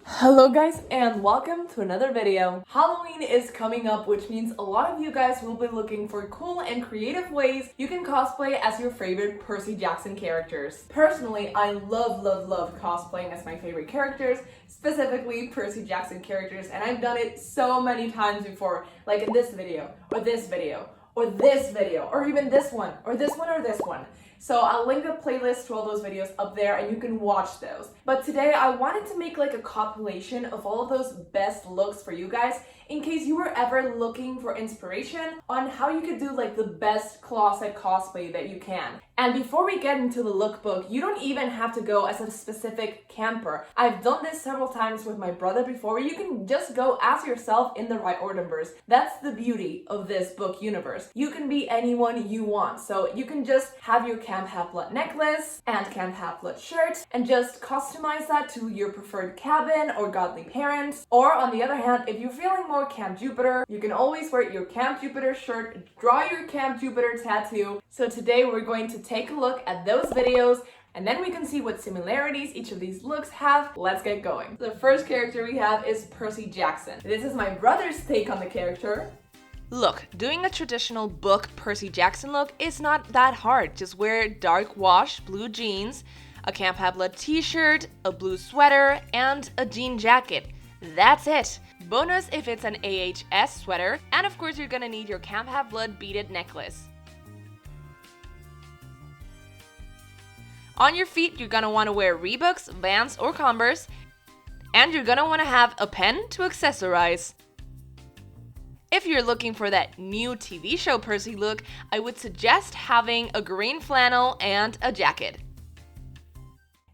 Hello guys and welcome to another video. Halloween is coming up, which means a lot of you guys will be looking for cool and creative ways you can cosplay as your favorite Percy Jackson characters. Personally, I love cosplaying as my favorite characters, specifically Percy Jackson characters, and I've done it so many times before, like in this video, or this video, or this video, or even this one, or this one, or this one. So I'll link a playlist to all those videos up there and you can watch those. But today I wanted to make like a compilation of all of those best looks for you guys in case you were ever looking for inspiration on how you could do like the best closet cosplay that you can. And before we get into the lookbook, you don't even have to go as a specific camper. I've done this several times with my brother before, where you can just go as yourself in the right order. That's the beauty of this book universe. You can be anyone you want. So you can just have your Camp Half-Blood necklace and Camp Half-Blood shirt and just customize that to your preferred cabin or godly parents. Or on the other hand, if you're feeling more Camp Jupiter, you can always wear your Camp Jupiter shirt, draw your Camp Jupiter tattoo. So today we're going to take a look at those videos and then we can see what similarities each of these looks have. Let's get going. The first character we have is Percy Jackson. This is my brother's take on the character. Look, doing a traditional book Percy Jackson look is not that hard. Just wear dark wash blue jeans, a Camp Half-Blood t-shirt, a blue sweater, and a jean jacket. That's it! Bonus if it's an AHS sweater, and of course you're gonna need your Camp Half-Blood beaded necklace. On your feet, you're gonna want to wear Reeboks, Vans, or Converse, and you're gonna want to have a pen to accessorize. If you're looking for that new TV show Percy look, I would suggest having a green flannel and a jacket.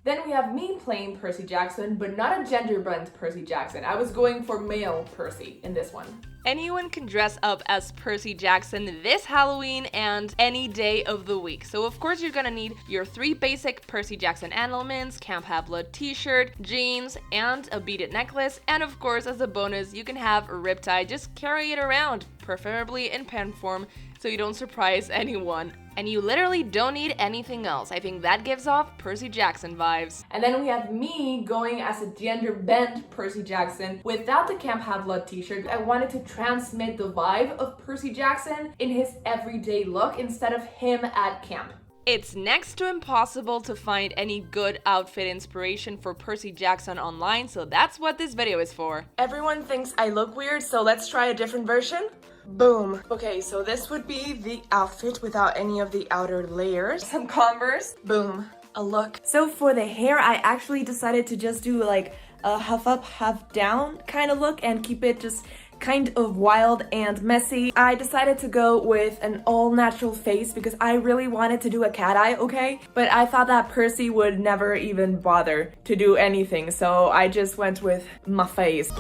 Then we have me playing Percy Jackson, but not a gender-bent Percy Jackson. I was going for male Percy in this one. Anyone can dress up as Percy Jackson this Halloween and any day of the week. So of course you're gonna need your 3 basic Percy Jackson elements, Camp Half-Blood t-shirt, jeans, and a beaded necklace. And of course, as a bonus, you can have a riptide. Just carry it around, preferably in pen form, so you don't surprise anyone. And you literally don't need anything else. I think that gives off Percy Jackson vibes. And then we have me going as a gender-bent Percy Jackson without the Camp Half-Blood t-shirt. I wanted to transmit the vibe of Percy Jackson in his everyday look instead of him at camp. It's next to impossible to find any good outfit inspiration for Percy Jackson online, so that's what this video is for. Everyone thinks I look weird, so let's try a different version. Boom. Okay, so this would be the outfit without any of the outer layers. Some Converse. Boom. A look. So for the hair, I actually decided to just do like a half up, half down kind of look and keep it just kind of wild and messy. I decided to go with an all-natural face because I really wanted to do a cat eye, okay? But I thought that Percy would never even bother to do anything, so I just went with my face.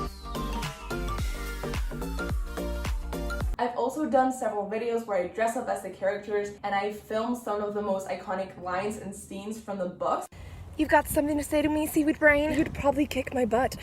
I've also done several videos where I dress up as the characters and I filmed some of the most iconic lines and scenes from the books. You've got something to say to me, Seaweed Brain? You'd probably kick my butt.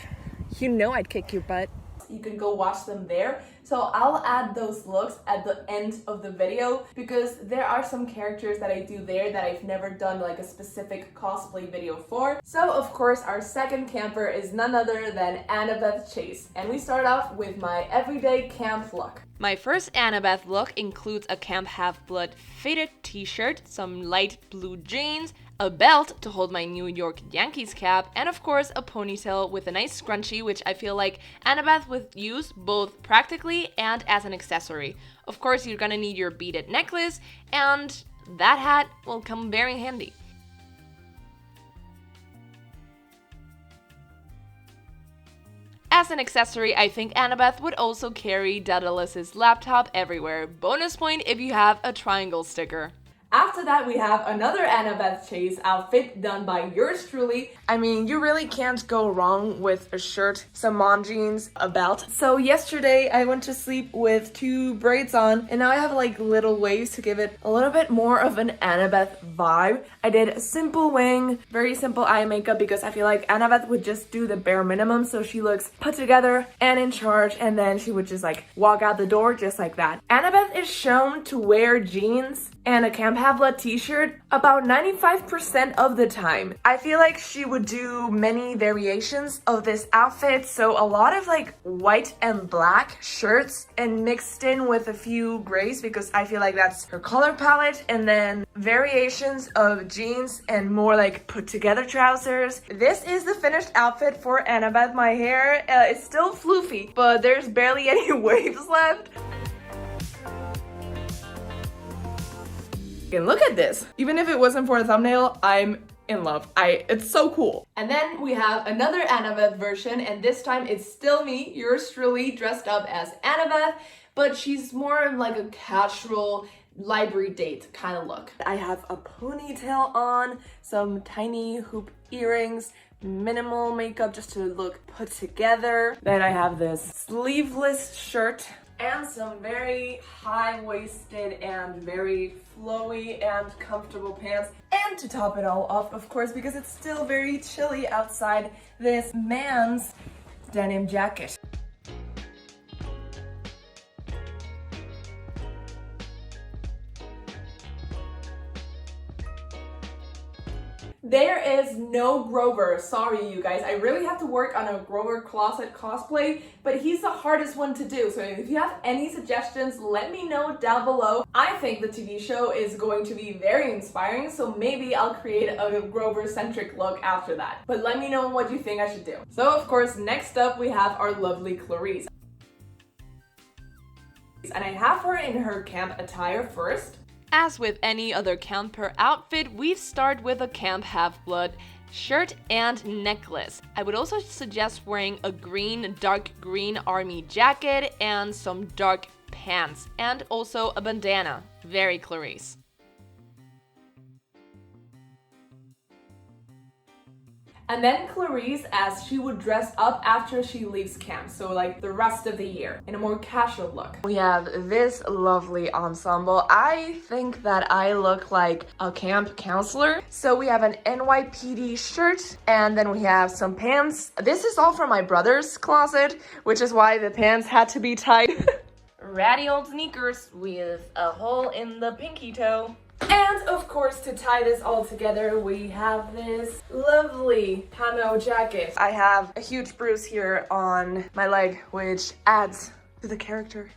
You know I'd kick your butt. You can go watch them there. So I'll add those looks at the end of the video because there are some characters that I do there that I've never done like a specific cosplay video for. So of course our second camper is none other than Annabeth Chase, and we start off with my everyday camp look. My first Annabeth look includes a Camp Half-Blood faded t-shirt, some light blue jeans, a belt to hold my New York Yankees cap, and of course a ponytail with a nice scrunchie, which I feel like Annabeth would use both practically and as an accessory. Of course you're gonna need your beaded necklace, and that hat will come very handy. As an accessory, I think Annabeth would also carry Daedalus's laptop everywhere. Bonus point if you have a triangle sticker. After that, we have another Annabeth Chase outfit done by yours truly. I mean, you really can't go wrong with a shirt, some mom jeans, a belt. So yesterday, I went to sleep with 2 braids on, and now I have like little waves to give it a little bit more of an Annabeth vibe. I did a simple wing, very simple eye makeup because I feel like Annabeth would just do the bare minimum so she looks put together and in charge, and then she would just like walk out the door just like that. Annabeth is shown to wear jeans and a Camp Habla t-shirt about 95% of the time. I feel like she would do many variations of this outfit, so a lot of like white and black shirts and mixed in with a few grays because I feel like that's her color palette, and then variations of jeans and more like put together trousers. This is the finished outfit for Annabeth. My hair is still floofy, but there's barely any waves left. And look at this. Even if it wasn't for a thumbnail, I'm in love. It's so cool. And then we have another Annabeth version, and this time it's still me, yours truly, dressed up as Annabeth, but she's more like a casual library date kind of look. I have a ponytail on, some tiny hoop earrings, minimal makeup just to look put together. Then I have this sleeveless shirt and some very high-waisted and very flowy and comfortable pants. And to top it all off, of course, because it's still very chilly outside, this man's denim jacket. There is no Grover. Sorry, you guys. I really have to work on a Grover closet cosplay, but he's the hardest one to do. So if you have any suggestions, let me know down below. I think the TV show is going to be very inspiring, so maybe I'll create a Grover-centric look after that. But let me know what you think I should do. So of course, next up we have our lovely Clarisse. And I have her in her camp attire first. As with any other camper outfit, we start with a Camp Half-Blood shirt and necklace. I would also suggest wearing a dark green army jacket and some dark pants, and also a bandana. Very Clarisse. And then Clarisse, as she would dress up after she leaves camp, so like the rest of the year, in a more casual look. We have this lovely ensemble. I think that I look like a camp counselor. So we have an NYPD shirt, and then we have some pants. This is all from my brother's closet, which is why the pants had to be tied. Ratty old sneakers with a hole in the pinky toe. And of course, to tie this all together, we have this lovely camo jacket. I have a huge bruise here on my leg, which adds to the character.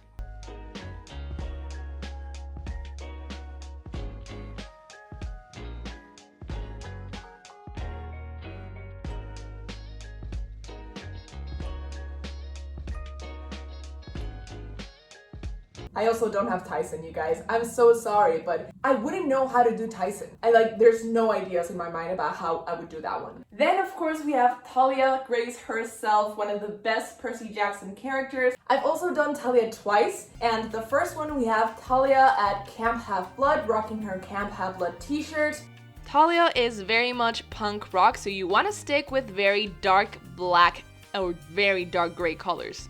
I also don't have Tyson, you guys. I'm so sorry, but I wouldn't know how to do Tyson. There's no ideas in my mind about how I would do that one. Then, of course, we have Thalia, Grace herself, one of the best Percy Jackson characters. I've also done Thalia twice, and the first one we have Thalia at Camp Half-Blood, rocking her Camp Half-Blood t-shirt. Thalia is very much punk rock, so you want to stick with very dark black or very dark gray colors.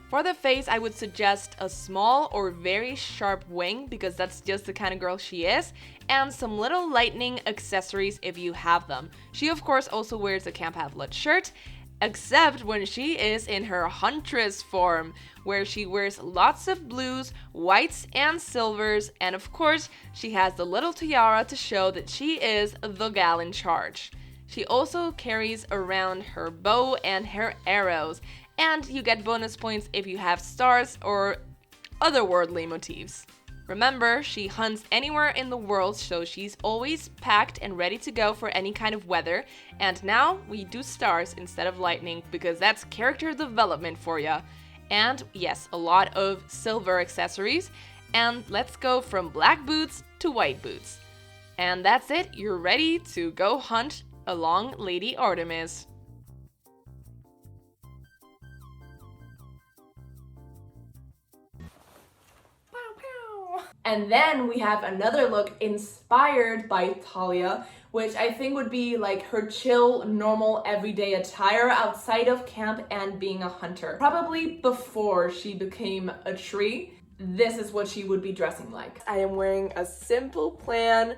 For the face, I would suggest a small or very sharp wing because that's just the kind of girl she is, and some little lightning accessories if you have them. She of course also wears a Camp Half-Blood shirt, except when she is in her huntress form, where she wears lots of blues, whites, and silvers, and of course she has the little tiara to show that she is the gal in charge. She also carries around her bow and her arrows, and you get bonus points if you have stars or otherworldly motifs. Remember, she hunts anywhere in the world, so she's always packed and ready to go for any kind of weather. And now we do stars instead of lightning because that's character development for ya. And yes, a lot of silver accessories. And let's go from black boots to white boots. And that's it, you're ready to go hunt along Lady Artemis. And then we have another look inspired by Thalia, which I think would be like her chill, normal, everyday attire outside of camp and being a hunter. Probably before she became a tree, this is what she would be dressing like. I am wearing a simple plan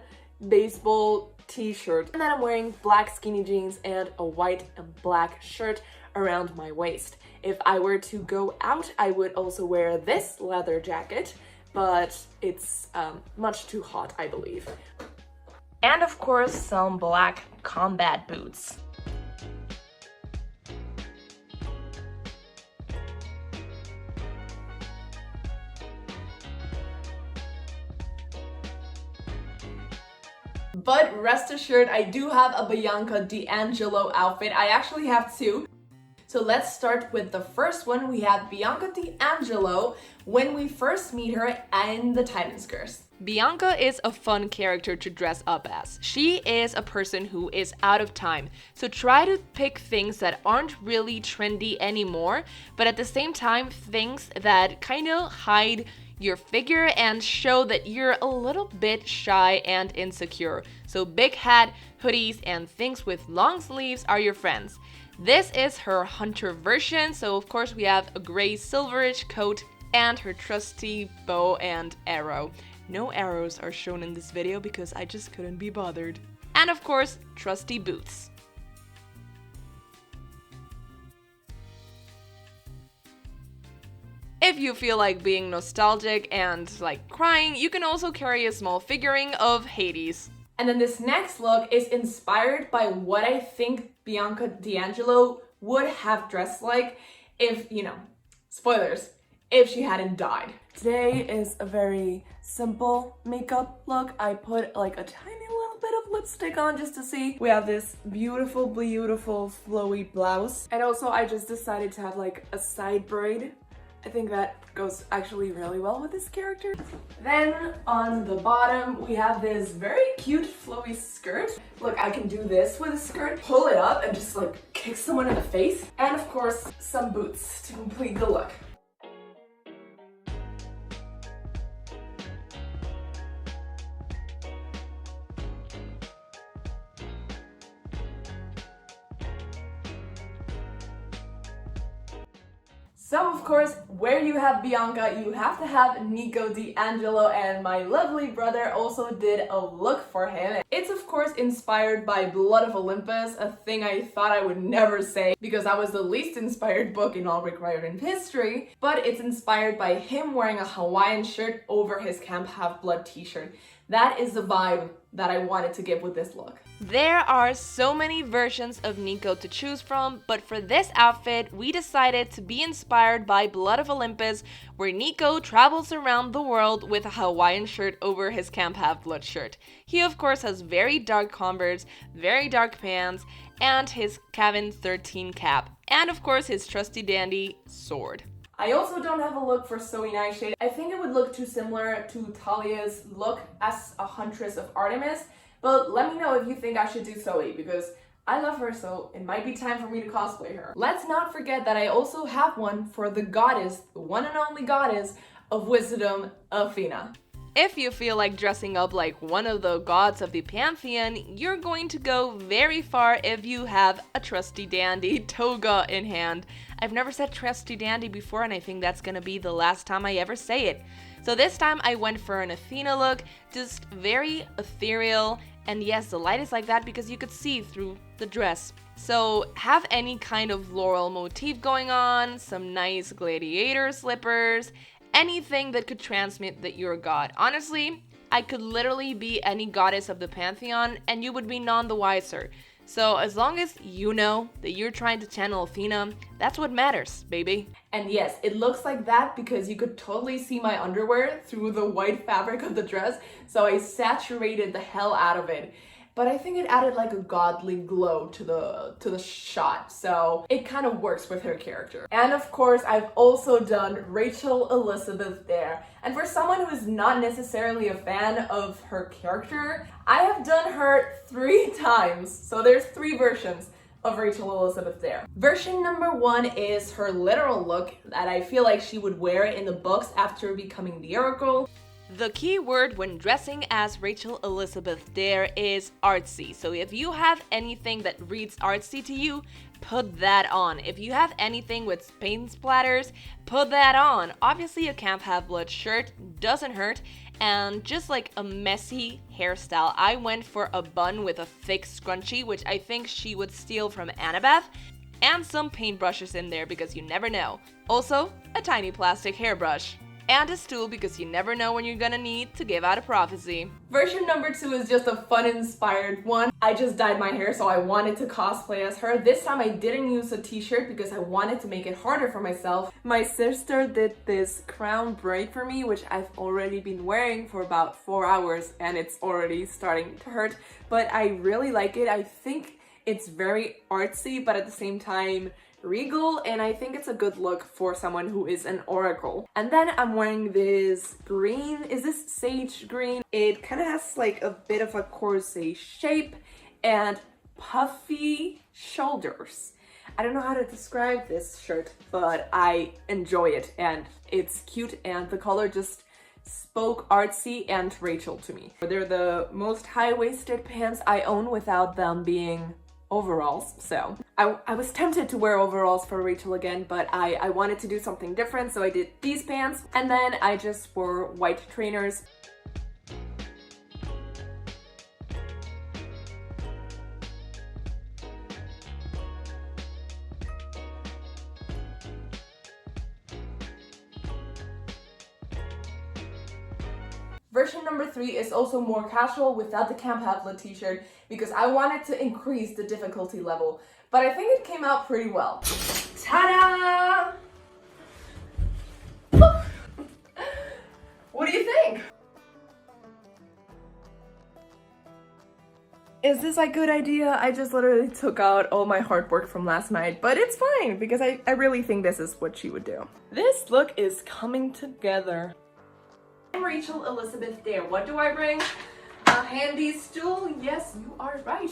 baseball t-shirt, and then I'm wearing black skinny jeans and a white and black shirt around my waist. If I were to go out, I would also wear this leather jacket, but it's much too hot, I believe. And of course, some black combat boots. But rest assured, I do have a Bianca D'Angelo outfit. I actually have two. So let's start with the first one. We have Bianca D'Angelo when we first meet her in the Titan's Curse. Bianca is a fun character to dress up as. She is a person who is out of time, so try to pick things that aren't really trendy anymore, but at the same time things that kind of hide your figure and show that you're a little bit shy and insecure. So big hat, hoodies, and things with long sleeves are your friends. This is her hunter version, so of course we have a gray silverish coat and her trusty bow and arrow. No arrows are shown in this video because I just couldn't be bothered. And of course, trusty boots. If you feel like being nostalgic and like crying, you can also carry a small figurine of Hades. And then this next look is inspired by what I think Bianca D'Angelo would have dressed like if, spoilers, if she hadn't died. Today is a very simple makeup look. I put like a tiny little bit of lipstick on just to see. We have this beautiful, beautiful flowy blouse. And also I just decided to have like a side braid. I think that goes actually really well with this character. Then on the bottom, we have this very cute flowy skirt. Look, I can do this with a skirt, pull it up and just like kick someone in the face. And of course, some boots to complete the look. So of course, where you have Bianca, you have to have Nico D'Angelo, and my lovely brother also did a look for him. It's of course inspired by Blood of Olympus, a thing I thought I would never say because that was the least inspired book in all required in history, but it's inspired by him wearing a Hawaiian shirt over his Camp Half-Blood t-shirt. That is the vibe that I wanted to give with this look. There are so many versions of Nico to choose from, but for this outfit, we decided to be inspired by Blood of Olympus, where Nico travels around the world with a Hawaiian shirt over his Camp Half-Blood shirt. He of course has very dark Converse, very dark pants, and his Cabin 13 cap, and of course his trusty dandy sword. I also don't have a look for Zoe Nightshade. I think it would look too similar to Thalia's look as a Huntress of Artemis, but let me know if you think I should do Zoe because I love her, so it might be time for me to cosplay her. Let's not forget that I also have one for the goddess, the one and only goddess of wisdom, Athena. If you feel like dressing up like one of the gods of the pantheon, you're going to go very far if you have a trusty dandy toga in hand. I've never said trusty dandy before, and I think that's gonna be the last time I ever say it. So this time I went for an Athena look, just very ethereal, and yes, the light is like that because you could see through the dress. So have any kind of floral motif going on, some nice gladiator slippers, anything that could transmit that you're a god. Honestly, I could literally be any goddess of the pantheon and you would be none the wiser. So as long as you know that you're trying to channel Athena, that's what matters, baby. And yes, it looks like that because you could totally see my underwear through the white fabric of the dress, so I saturated the hell out of it. But I think it added like a godly glow to the shot, so it kind of works with her character. And of course, I've also done Rachel Elizabeth there. And for someone who is not necessarily a fan of her character, I have done her 3 times. So there's 3 versions of Rachel Elizabeth there. Version number 1 is her literal look that I feel like she would wear in the books after becoming the Oracle. The key word when dressing as Rachel Elizabeth Dare is artsy. So if you have anything that reads artsy to you, put that on. If you have anything with paint splatters, put that on. Obviously a Camp Half-Blood shirt doesn't hurt, and just like a messy hairstyle, I went for a bun with a thick scrunchie, which I think she would steal from Annabeth, and some paintbrushes in there because you never know. Also, a tiny plastic hairbrush. and a stool because you never know when you're gonna need to give out a prophecy. Version number 2 is just a fun inspired one. I just dyed my hair, so I wanted to cosplay as her. This time I didn't use a t-shirt because I wanted to make it harder for myself. My sister did this crown braid for me, which I've already been wearing for about 4 hours and it's already starting to hurt, but I really like it. I think it's very artsy, but at the same time regal, and I think it's a good look for someone who is an oracle. And then I'm wearing this green, is this sage green? It kind of has like a bit of a corset shape and puffy shoulders. I don't know how to describe this shirt, but I enjoy it and it's cute and the color just spoke artsy and Rachel to me. They're the most high-waisted pants I own without them being overalls, so I was tempted to wear overalls for Rachel again, but I wanted to do something different, so I did these pants, and then I just wore white trainers. Version number 3 is also more casual without the Camp Half-Blood t-shirt because I wanted to increase the difficulty level, but I think it came out pretty well. Ta-da! What do you think? Is this a good idea? I just literally took out all my hard work from last night, but it's fine because I really think this is what she would do. This look is coming together. I'm Rachel Elizabeth Dare. What do I bring? A handy stool? Yes, you are right.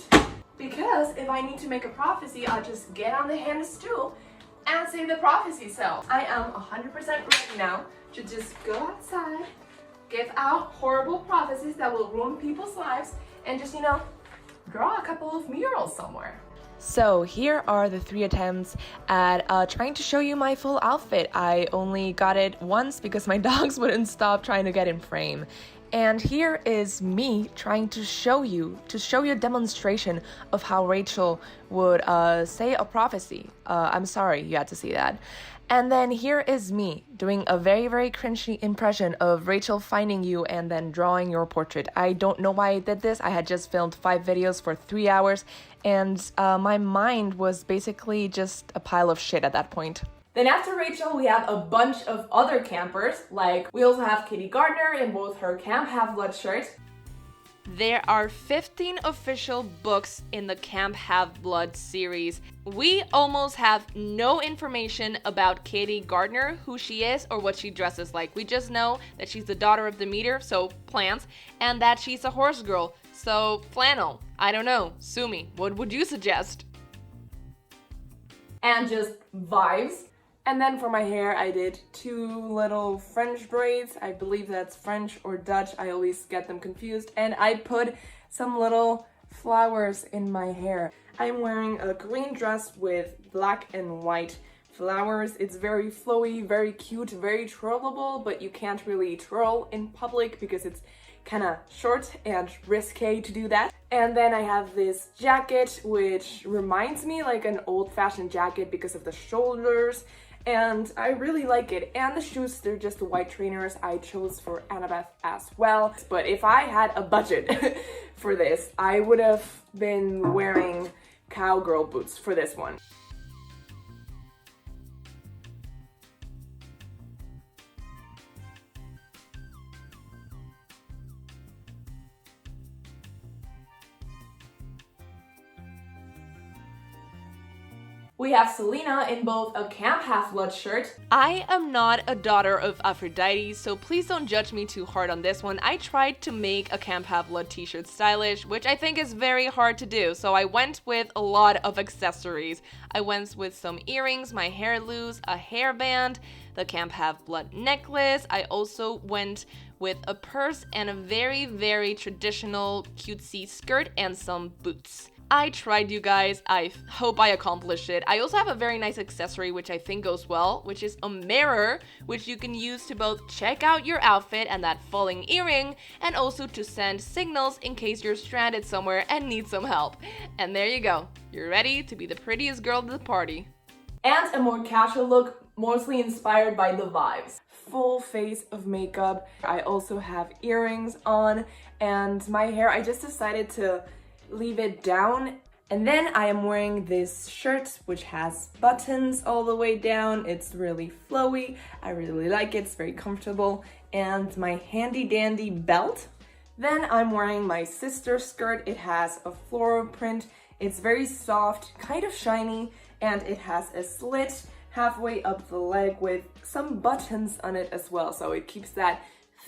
Because if I need to make a prophecy, I'll just get on the handy stool and say the prophecy. So I am 100% ready now to just go outside, give out horrible prophecies that will ruin people's lives, and just, you know, draw a couple of murals somewhere. So here are the 3 attempts at trying to show you my full outfit. I only got it once because my dogs wouldn't stop trying to get in frame. And here is me trying to show you a demonstration of how Rachel would say a prophecy. I'm sorry you had to see that. And then here is me doing a very, very cringy impression of Rachel finding you and then drawing your portrait. I don't know why I did this. I had just filmed 5 videos for 3 hours and my mind was basically just a pile of shit at that point. Then after Rachel, we have a bunch of other campers, like we also have Kitty Gardner in both her Camp Half-Blood shirt. There are 15 official books in the Camp Half-Blood series. We almost have no information about Kitty Gardner, who she is or what she dresses like. We just know that she's the daughter of the meter, so plants, and that she's a horse girl, so flannel. I don't know. Sue me. What would you suggest? And just vibes. And then for my hair, I did 2 little French braids. I believe that's French or Dutch. I always get them confused. And I put some little flowers in my hair. I'm wearing a green dress with black and white flowers. It's very flowy, very cute, very twirlable, but you can't really twirl in public because it's kind of short and risque to do that. And then I have this jacket, which reminds me like an old-fashioned jacket because of the shoulders. And I really like it. And the shoes, they're just the white trainers I chose for Annabeth as well. But if I had a budget for this, I would have been wearing cowgirl boots for this one. We have Silena in both a Camp Half-Blood shirt. I am not a daughter of Aphrodite, so please don't judge me too hard on this one. I tried to make a Camp Half-Blood t-shirt stylish, which I think is very hard to do, so I went with a lot of accessories. I went with some earrings, my hair loose, a hairband, the Camp Half-Blood necklace. I also went with a purse and a very, very traditional cutesy skirt and some boots. I tried, you guys. I hope I accomplished it. I also have a very nice accessory which I think goes well, which is a mirror, which you can use to both check out your outfit and that falling earring, and also to send signals in case you're stranded somewhere and need some help. And there you go. You're ready to be the prettiest girl at the party. And a more casual look, mostly inspired by the vibes. Full face of makeup. I also have earrings on, and my hair, I just decided to leave it down. And then I am wearing this shirt which has buttons all the way down. It's really flowy. I really like it. It's very comfortable. And my handy dandy belt. Then I'm wearing my sister's skirt. It has a floral print. It's very soft, kind of shiny, and it has a slit halfway up the leg with some buttons on it as well, so it keeps that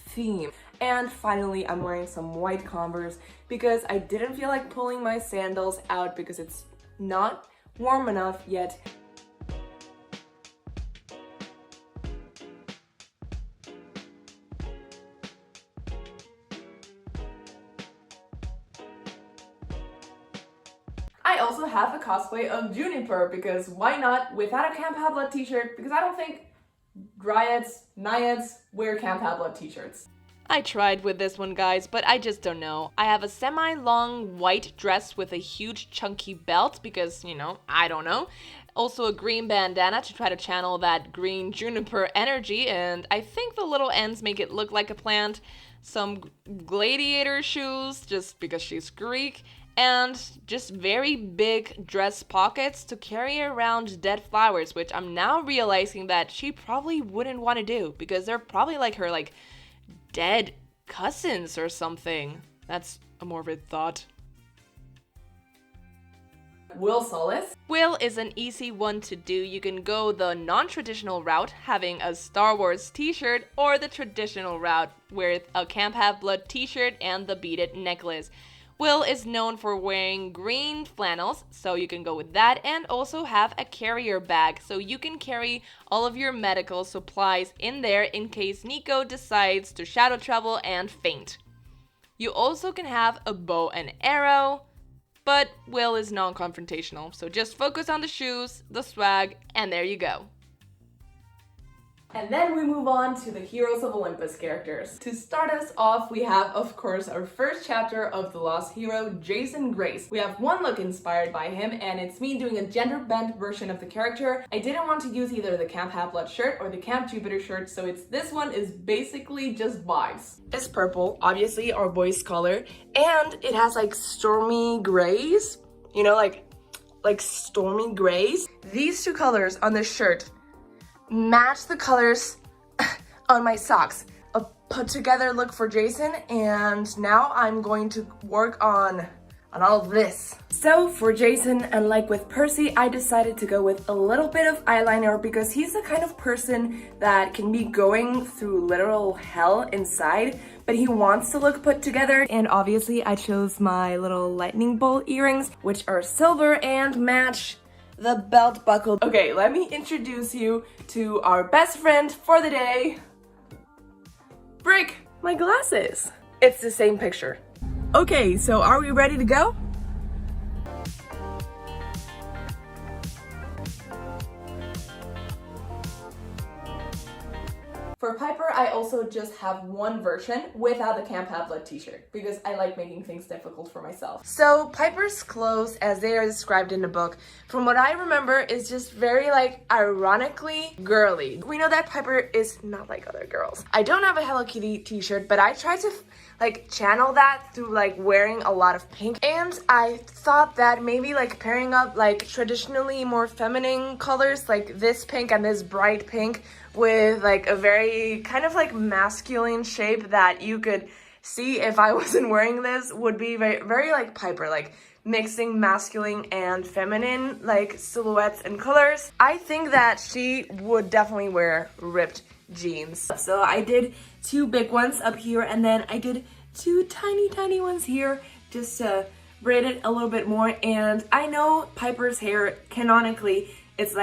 theme. And finally, I'm wearing some white Converse because I didn't feel like pulling my sandals out because it's not warm enough yet. I also have a cosplay of Juniper because why not without a Camp Half-Blood t-shirt, because I don't think dryads, naiads wear Camp Half-Blood t-shirts. I tried with this one, guys, but I just don't know. I have a semi-long white dress with a huge chunky belt because, you know, I don't know. Also a green bandana to try to channel that green Juniper energy, and I think the little ends make it look like a plant. Some gladiator shoes, just because she's Greek, and just very big dress pockets to carry around dead flowers, which I'm now realizing that she probably wouldn't want to do because they're probably like her dead cousins or something. That's a morbid thought. Will Solace. Will is an easy one to do. You can go the non-traditional route, having a Star Wars t-shirt, or the traditional route with a Camp Half-Blood t-shirt and the beaded necklace. Will is known for wearing green flannels, so you can go with that, and also have a carrier bag, so you can carry all of your medical supplies in there in case Nico decides to shadow travel and faint. You also can have a bow and arrow, but Will is non-confrontational, so just focus on the shoes, the swag, and there you go. And then we move on to the Heroes of Olympus characters. To start us off, we have, of course, our first chapter of The Lost Hero, Jason Grace. We have one look inspired by him, and it's me doing a gender-bent version of the character. I didn't want to use either the Camp Half-Blood shirt or the Camp Jupiter shirt, so this one is basically just vibes. It's purple, obviously our boy's color, and it has like stormy grays, you know, like stormy grays. These two colors on this shirt match the colors on my socks. A put together look for Jason, and now I'm going to work on all of this. So for Jason, and like with Percy, I decided to go with a little bit of eyeliner because he's the kind of person that can be going through literal hell inside, but he wants to look put together. And obviously I chose my little lightning bolt earrings, which are silver and match the belt buckle. Okay, let me introduce you to our best friend for the day, Brick. My glasses. It's the same picture. Okay, so are we ready to go? For Piper, I also just have one version without the Camp Half-Blood t-shirt because I like making things difficult for myself. So Piper's clothes, as they are described in the book, from what I remember, is just very ironically girly. We know that Piper is not like other girls. I don't have a Hello Kitty t-shirt, but I tried to channel that through wearing a lot of pink, and I thought that maybe pairing up traditionally more feminine colors like this pink and this bright pink with a very kind of masculine shape that you could see if I wasn't wearing this would be very, very like Piper, mixing masculine and feminine silhouettes and colors. I think that she would definitely wear ripped jeans. So I did two big ones up here, and then I did two tiny ones here just to braid it a little bit more. And I know Piper's hair canonically it's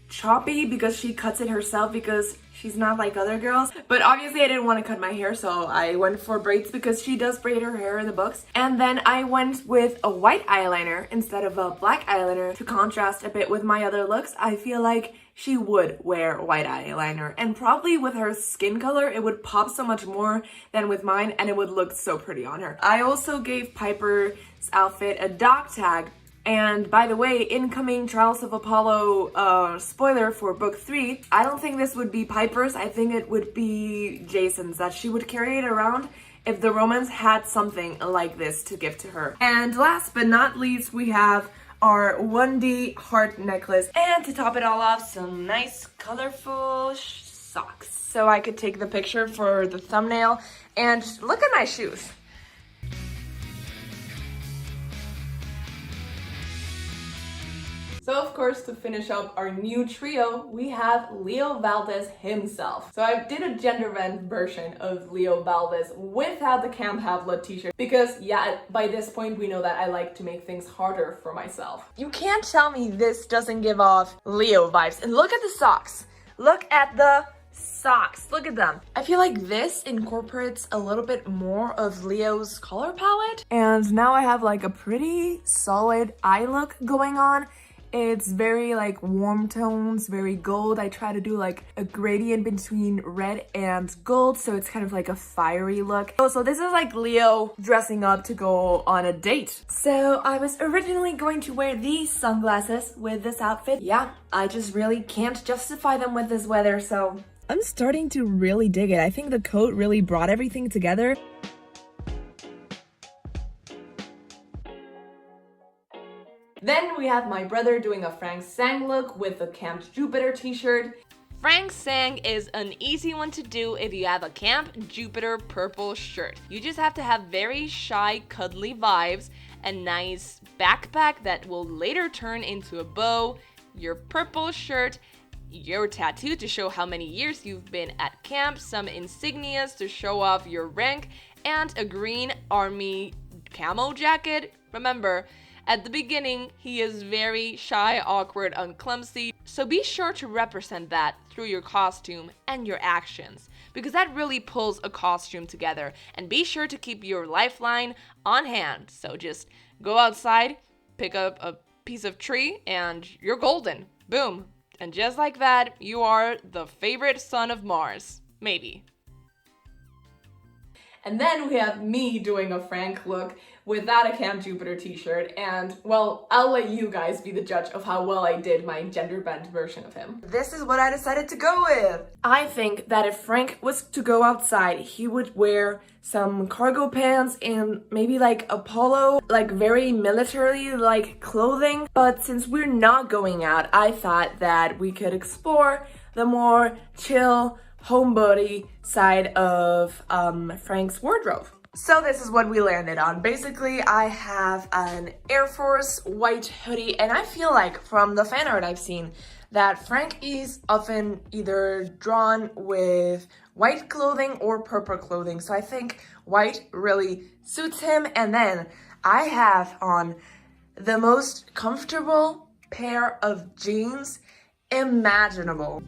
choppy because she cuts it herself because she's not like other girls, but obviously I didn't want to cut my hair, so I went for braids because she does braid her hair in the books. And then I went with a white eyeliner instead of a black eyeliner to contrast a bit with my other looks. I feel like she would wear white eyeliner, and probably with her skin color it would pop so much more than with mine, and it would look so pretty on her. I also gave Piper's outfit a dog tag And by the way, incoming Trials of Apollo spoiler for book 3, I don't think this would be Piper's, I think it would be Jason's, that she would carry it around if the Romans had something like this to give to her. And last but not least, we have our 1D heart necklace. And to top it all off, some nice colorful socks. So I could take the picture for the thumbnail. And look at my shoes. So of course, to finish up our new trio, we have Leo Valdez himself. So I did a gender bend version of Leo Valdez without the Camp Half-Blood t-shirt because yeah, by this point we know that I like to make things harder for myself. You can't tell me this doesn't give off Leo vibes. And look at the socks. Look at the socks. Look at them. I feel like this incorporates a little bit more of Leo's color palette. And now I have like a pretty solid eye look going on. It's very like warm tones, very gold. I try to do like a gradient between red and gold, so it's kind of like a fiery look. So this is like Leo dressing up to go on a date. So I was originally going to wear these sunglasses with this outfit. Yeah, I just really can't justify them with this weather, so I'm starting to really dig it. I think the coat really brought everything together. Then we have my brother doing a Frank Sang look with a Camp Jupiter t-shirt. Frank Sang is an easy one to do if you have a Camp Jupiter purple shirt. You just have to have very shy, cuddly vibes, a nice backpack that will later turn into a bow, your purple shirt, your tattoo to show how many years you've been at camp, some insignias to show off your rank, and a green army camo jacket. Remember, at the beginning, he is very shy, awkward, and clumsy, so be sure to represent that through your costume and your actions, because that really pulls a costume together. And be sure to keep your lifeline on hand, so just go outside, pick up a piece of tree, and you're golden. Boom. And just like that, you are the favorite son of Mars. Maybe. And then we have me doing a Frank look without a Camp Jupiter t-shirt, and well, I'll let you guys be the judge of how well I did my gender bent version of him. This is what I decided to go with. I think that if Frank was to go outside, he would wear some cargo pants and maybe like a polo, like very military like clothing. But since we're not going out, I thought that we could explore the more chill, homebody side of Frank's wardrobe. So this is what we landed on. Basically, I have an Air Force white hoodie, and I feel like from the fan art I've seen that Frank is often either drawn with white clothing or purple clothing. So I think white really suits him. And then I have on the most comfortable pair of jeans imaginable.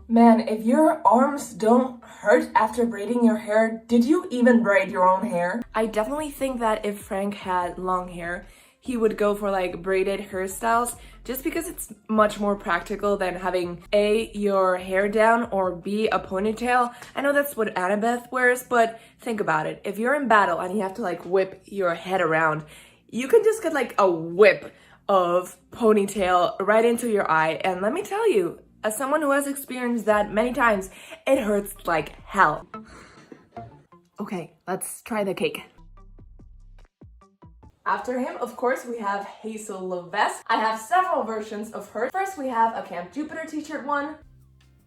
Man, if your arms don't hurt after braiding your hair, did you even braid your own hair? I definitely think that if Frank had long hair, he would go for like braided hairstyles just because it's much more practical than having A, your hair down, or B, a ponytail. I know that's what Annabeth wears, but think about it. If you're in battle and you have to like whip your head around, you can just get like a whip of ponytail right into your eye, and let me tell you, as someone who has experienced that many times, it hurts like hell. Okay, let's try the cake. After him, of course, we have Hazel Levesque. I have several versions of her. First, we have a Camp Jupiter t-shirt one.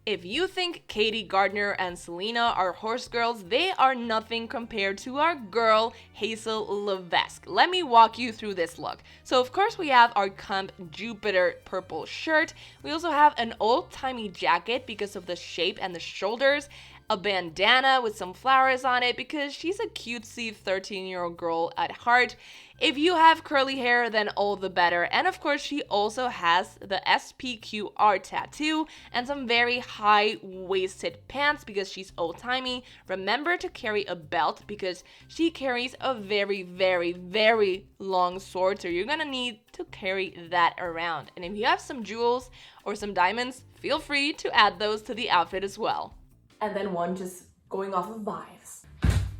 If you think Katie, Gardner, and Silena are horse girls, they are nothing compared to our girl, Hazel Levesque. Let me walk you through this look. So of course we have our Camp Jupiter purple shirt. We also have an old-timey jacket because of the shape and the shoulders, a bandana with some flowers on it because she's a cutesy 13-year-old girl at heart. If you have curly hair, then all the better. And of course, she also has the SPQR tattoo and some very high-waisted pants because she's old-timey. Remember to carry a belt because she carries a very, very, very long sword, so you're gonna need to carry that around. And if you have some jewels or some diamonds, feel free to add those to the outfit as well. And then one just going off of vibes.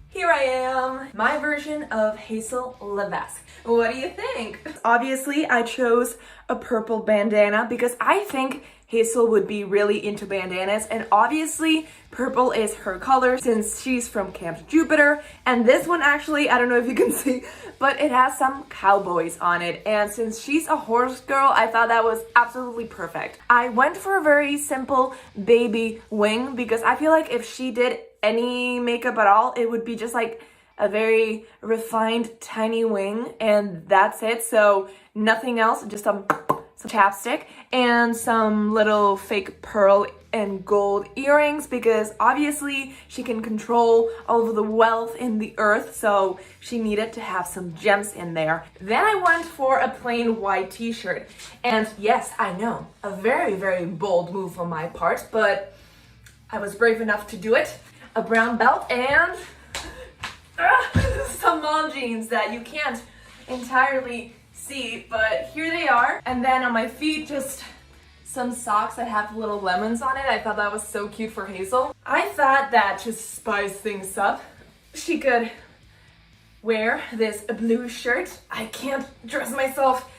Here I am, my version of Hazel Levesque. What do you think? Obviously, I chose a purple bandana because I think Hazel would be really into bandanas, and obviously purple is her color since she's from Camp Juniper. And this one actually, I don't know if you can see, but it has some cowboys on it, and since she's a horse girl, I thought that was absolutely perfect. I went for a very simple baby wing because I feel like if she did any makeup at all, it would be just like a very refined tiny wing, and that's it. So nothing else, just some chapstick and some little fake pearl and gold earrings because obviously she can control all of the wealth in the earth, so she needed to have some gems in there. Then I went for a plain white t-shirt, and yes, I know, a very, very bold move on my part, but I was brave enough to do it. A brown belt and some mom jeans that you can't entirely see, but here they are. And then on my feet, just some socks that have little lemons on it. I thought that was so cute for Hazel. I thought that to spice things up, she could wear this blue shirt. I can't dress myself.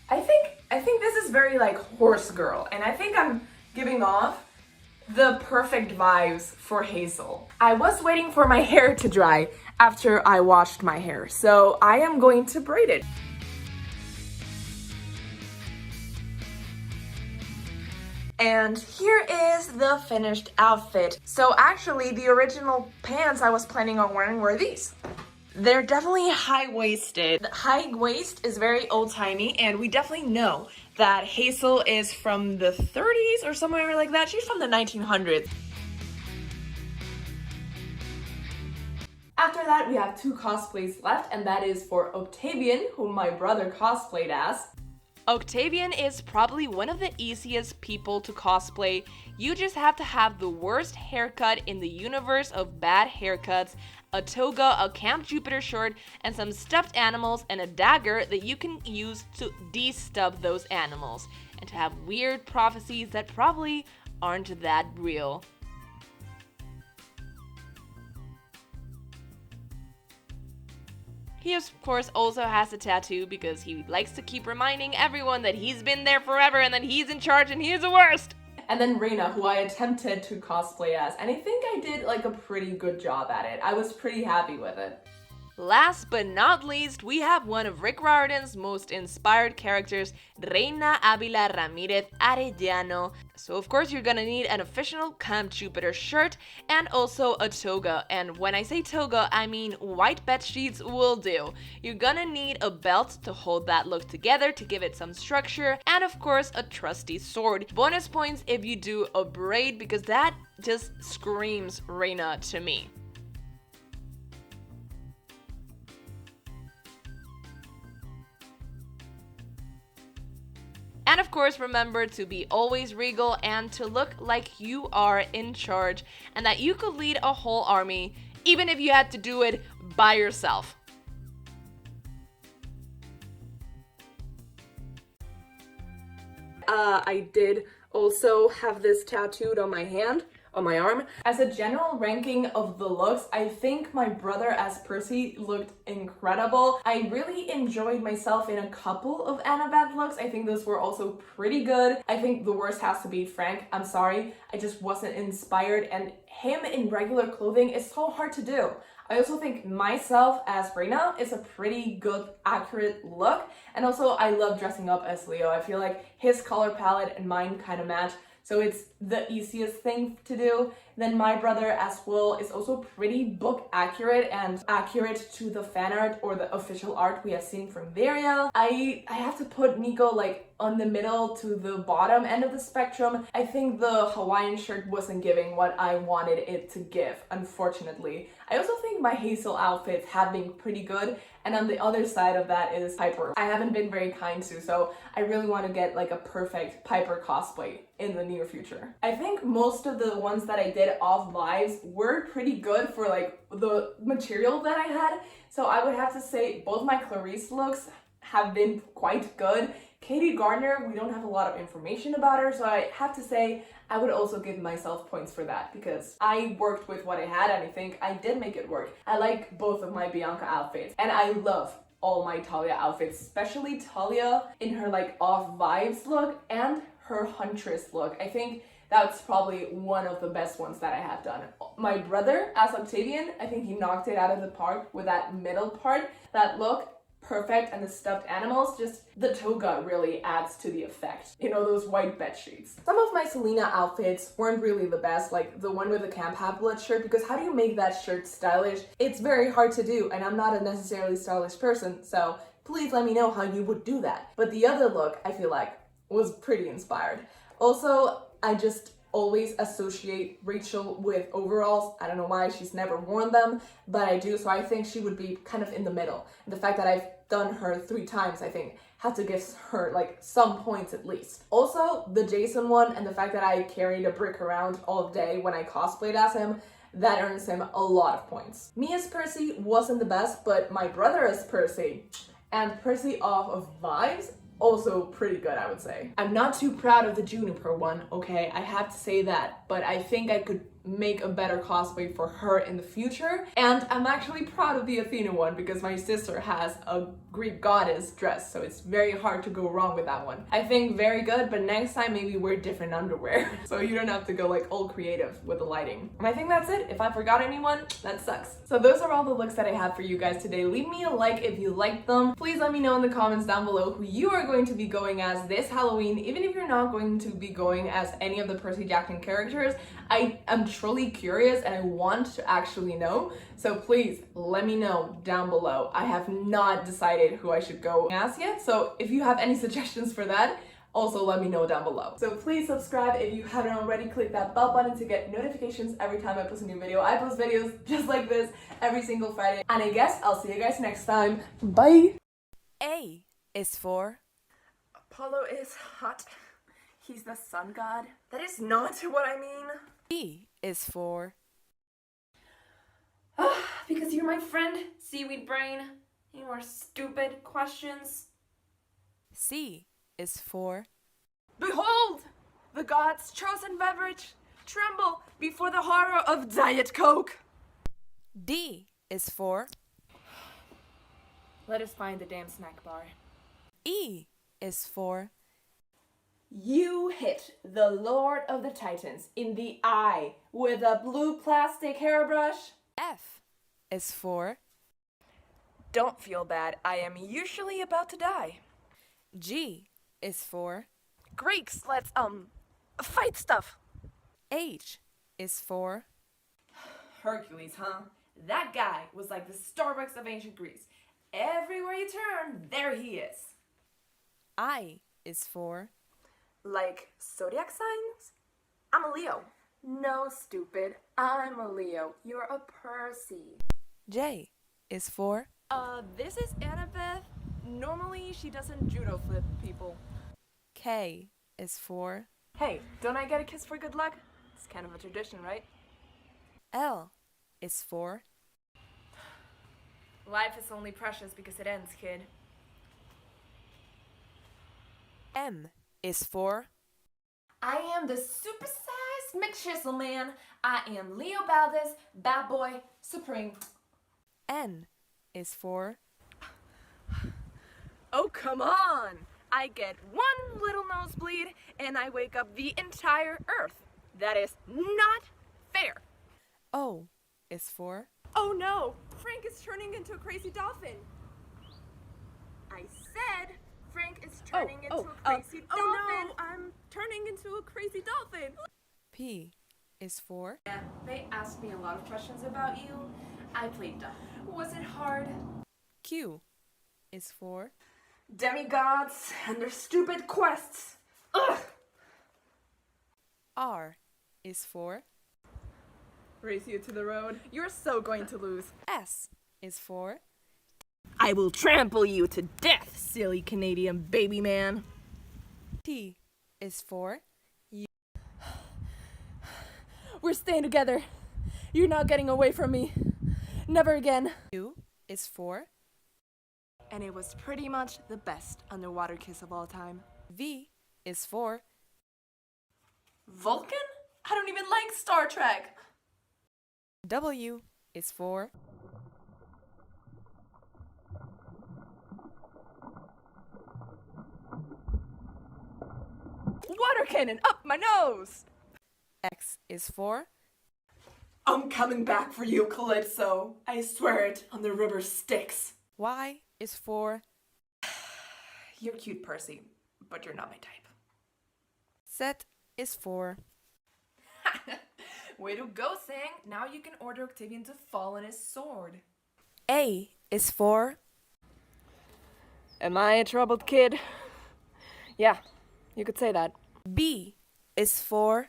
I think this is very like horse girl, and I think I'm giving off the perfect vibes for Hazel. I was waiting for my hair to dry after I washed my hair, so I am going to braid it. And here is the finished outfit. So actually the original pants I was planning on wearing were these. They're definitely high-waisted. The high waist is very old-timey, and we definitely know that Hazel is from the 30s or somewhere like that. She's from the 1900s. After that, we have two cosplays left, and that is for Octavian, whom my brother cosplayed as. Octavian is probably one of the easiest people to cosplay. You just have to have the worst haircut in the universe of bad haircuts, a toga, a Camp Juniper shirt, and some stuffed animals, and a dagger that you can use to de-stub those animals, and to have weird prophecies that probably aren't that real. He of course also has a tattoo because he likes to keep reminding everyone that he's been there forever and that he's in charge and he's the worst. And then Reyna, who I attempted to cosplay as, and I think I did like a pretty good job at it. I was pretty happy with it. Last but not least, we have one of Rick Riordan's most inspired characters, Reyna Avila Ramirez Arellano. So of course you're gonna need an official Camp Juniper shirt and also a toga. And when I say toga, I mean white bed sheets will do. You're gonna need a belt to hold that look together to give it some structure, and of course a trusty sword. Bonus points if you do a braid because that just screams Reyna to me. And of course, remember to be always regal and to look like you are in charge and that you could lead a whole army, even if you had to do it by yourself. I did also have this tattooed on my hand, on my arm. As a general ranking of the looks, I think my brother as Percy looked incredible. I really enjoyed myself in a couple of Annabeth looks. I think those were also pretty good. I think the worst has to be Frank. I'm sorry, I just wasn't inspired, and him in regular clothing is so hard to do. I also think myself as Reyna is a pretty good, accurate look. And also I love dressing up as Leo. I feel like his color palette and mine kind of match. So it's the easiest thing to do. Then my brother as well is also pretty book accurate and accurate to the fan art or the official art we have seen from Varial. I have to put Nico like on the middle to the bottom end of the spectrum. I think the Hawaiian shirt wasn't giving what I wanted it to give, unfortunately. I also think my Hazel outfits have been pretty good, and on the other side of that is Piper. I haven't been very kind to, so I really want to get like a perfect Piper cosplay in the near future. I think most of the ones that I did off lives were pretty good for like the material that I had, so I would have to say both my Clarisse looks have been quite good. Katie Gardner, we don't have a lot of information about her, so I have to say I would also give myself points for that because I worked with what I had and I think I did make it work. I like both of my Bianca outfits and I love all my Thalia outfits, especially Thalia in her like off vibes look and her huntress look. I think that's probably one of the best ones that I have done. My brother as Octavian, I think he knocked it out of the park with that middle part, that look. Perfect, and the stuffed animals, just the toga really adds to the effect. You know, those white bed sheets. Some of my Silena outfits weren't really the best, like the one with the Camp Half-Blood shirt, because how do you make that shirt stylish? It's very hard to do, and I'm not a necessarily stylish person, so please let me know how you would do that. But the other look, I feel like, was pretty inspired. Also, I just always associate Rachel with overalls. I don't know why, she's never worn them, but I do, so I think she would be kind of in the middle. And the fact that I've done her 3 times, I think, have to give her like some points at least. Also, the Jason one and the fact that I carried a brick around all day when I cosplayed as him, that earns him a lot of points. Me as Percy wasn't the best, but my brother as Percy and Percy off of vibes, also pretty good, I would say. I'm not too proud of the Juniper one, okay? I have to say that, but I think I could make a better cosplay for her in the future. And I'm actually proud of the Athena one because my sister has a Greek goddess dress, so it's very hard to go wrong with that one. I think very good, but next time maybe wear different underwear so you don't have to go like all creative with the lighting. And I think that's it. If I forgot anyone, that sucks. So those are all the looks that I have for you guys today. Leave me a like if you liked them. Please let me know in the comments down below who you are going to be going as this Halloween. Even if you're not going to be going as any of the Percy Jackson characters, I am truly curious and I want to actually know. So please let me know down below. I have not decided who I should go as yet. So if you have any suggestions for that, also let me know down below. So please subscribe if you haven't already. Click that bell button to get notifications every time I post a new video. I post videos just like this every single Friday. And I guess I'll see you guys next time. Bye! A is for Apollo is hot. He's the sun god. That is not what I mean. B is for Because you're my friend, seaweed brain. Any more stupid questions? C is for Behold! The gods' chosen beverage. Tremble before the horror of Diet Coke. D is for Let us find the damn snack bar. E is for You hit the Lord of the Titans in the eye with a blue plastic hairbrush. F is for Don't feel bad, I am usually about to die. G is for Greeks, let's, fight stuff. H is for Hercules, huh? That guy was like the Starbucks of ancient Greece. Everywhere you turn, there he is. I is for Like zodiac signs? I'm a Leo. No, stupid. I'm a Leo. You're a Percy. J is for This is Annabeth. Normally, she doesn't judo flip people. K is for Hey, don't I get a kiss for good luck? It's kind of a tradition, right? L is for Life is only precious because it ends, kid. M is for I am the supersized McChisel man. I am Leo Valdez, bad boy, supreme. N is for Oh, come on! I get one little nosebleed and I wake up the entire earth. That is not fair. O is for Oh no! Frank is turning into a crazy dolphin. I said Frank is turning into a crazy dolphin. Oh no! I'm turning into a crazy dolphin. P is for Yeah, they asked me a lot of questions about you. I played dumb. Was it hard? Q is for Demigods and their stupid quests. Ugh! R is for Race you to the road. You're so going to lose. S is for I will trample you to death, silly Canadian baby man. T is for We're staying together. You're not getting away from me. Never again. U is for and it was pretty much the best underwater kiss of all time. V is for Vulcan? I don't even like Star Trek. W is for Water cannon up my nose! X is for I'm coming back for you, Calypso. I swear it on the river Styx. Y is for You're cute, Percy, but you're not my type. Z is for Way to go, Sang. Now you can order Octavian to fall on his sword. A is for Am I a troubled kid? Yeah, you could say that. B is for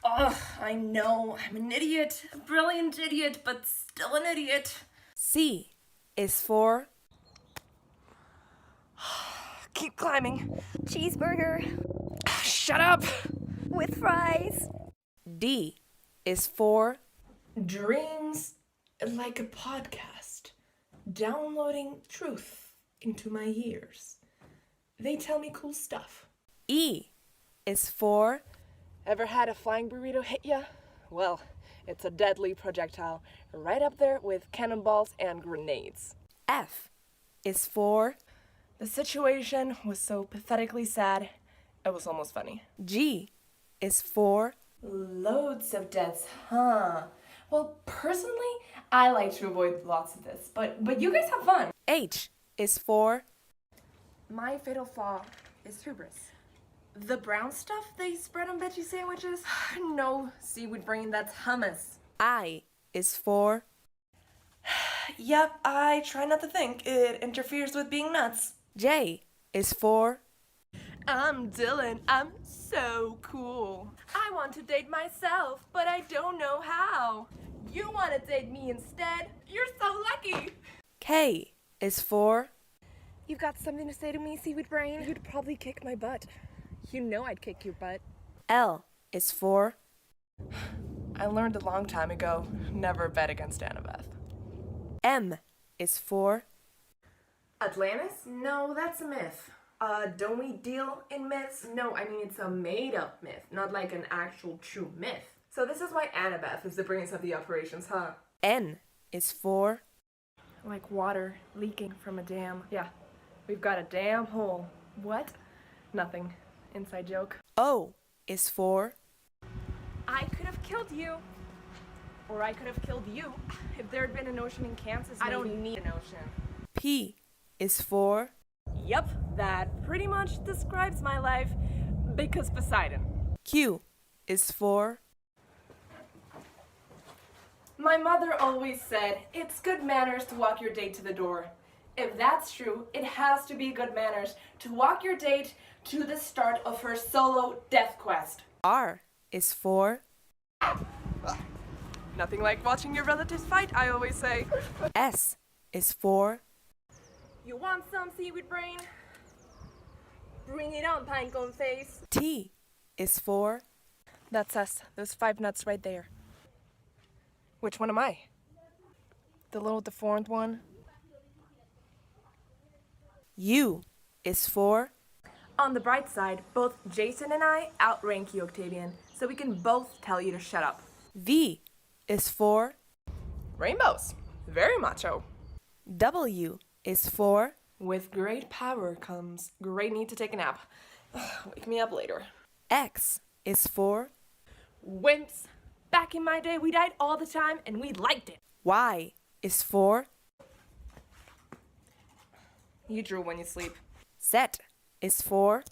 Ugh, I know. I'm an idiot. A brilliant idiot, but still an idiot. C is for Keep climbing. Cheeseburger Shut up! with fries. D is for Dreams like a podcast. Downloading truth into my ears. They tell me cool stuff. E is for Ever had a flying burrito hit ya? Well, it's a deadly projectile, right up there with cannonballs and grenades. F is for The situation was so pathetically sad, it was almost funny. G is for Loads of deaths, huh? Well, personally, I like to avoid lots of this, but you guys have fun. H is for My fatal flaw is hubris. The brown stuff they spread on veggie sandwiches? No, seaweed brain, that's hummus. I is for Yep, I try not to think. It interferes with being nuts. J is for I'm Dylan. I'm so cool. I want to date myself, but I don't know how. You want to date me instead? You're so lucky. K is for You've got something to say to me, seaweed brain? You'd probably kick my butt. You know I'd kick your butt. L is for I learned a long time ago, never bet against Annabeth. M is for Atlantis? No, that's a myth. Don't we deal in myths? No, I mean it's a made-up myth, not like an actual true myth. So this is why Annabeth is the brains of the operations, huh? N is for Like water leaking from a dam. Yeah, we've got a damn hole. What? Nothing. Inside joke. O is for I could have killed you. Or I could have killed you. If there had been an ocean in Kansas, I don't need an ocean. P is for Yep, that pretty much describes my life. Because Poseidon. Q is for My mother always said, it's good manners to walk your date to the door. If that's true, it has to be good manners to walk your date to the start of her solo death quest. R is for Nothing like watching your relatives fight, I always say. S is for You want some, seaweed brain? Bring it on, pinecone face. T is for That's us. Those 5 nuts right there. Which one am I? The little deformed one? U is for On the bright side, both Jason and I outrank you, Octavian, so we can both tell you to shut up. V is for Rainbows. Very macho. W is for With great power comes great need to take a nap. Wake me up later. X is for Wimps. Back in my day, we died all the time, and we liked it. Y is for You drool when you sleep. Z is for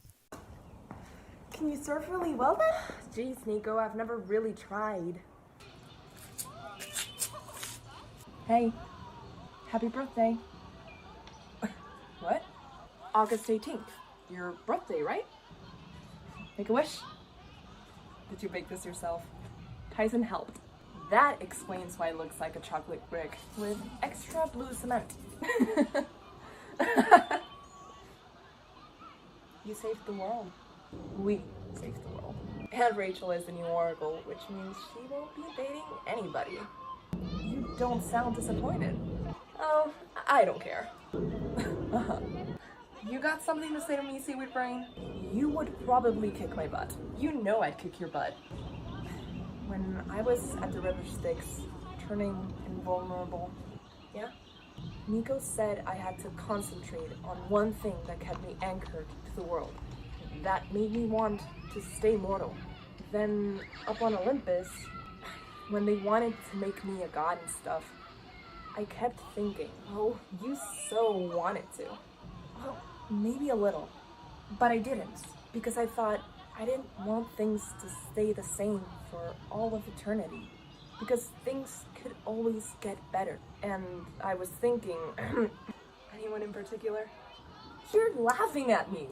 Can you surf really well then? Jeez, Nico, I've never really tried. Hey, happy birthday. What? August 18th. Your birthday, right? Make a wish. Did you bake this yourself? Tyson helped. That explains why it looks like a chocolate brick with extra blue cement. You saved the world. We saved the world. And Rachel is the new Oracle, which means she won't be dating anybody. You don't sound disappointed. Oh, I don't care. You got something to say to me, Seaweed Brain? You would probably kick my butt. You know I'd kick your butt. When I was at the River Styx, turning invulnerable, yeah? Nico said I had to concentrate on one thing that kept me anchored to the world. That made me want to stay mortal. Then, up on Olympus, when they wanted to make me a god and stuff, I kept thinking, oh, you so wanted to. Well, maybe a little, but I didn't, because I thought I didn't want things to stay the same for all of eternity, because things could always get better. And I was thinking, anyone in particular? You're laughing at me.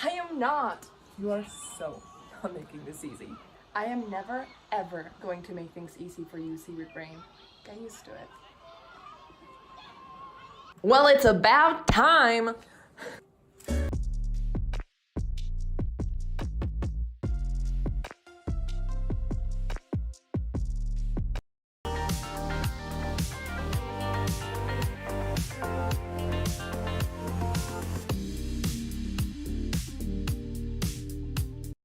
I am not. You are so not making this easy. I am never, ever going to make things easy for you, Seaweed Brain. Get used to it. Well, it's about time.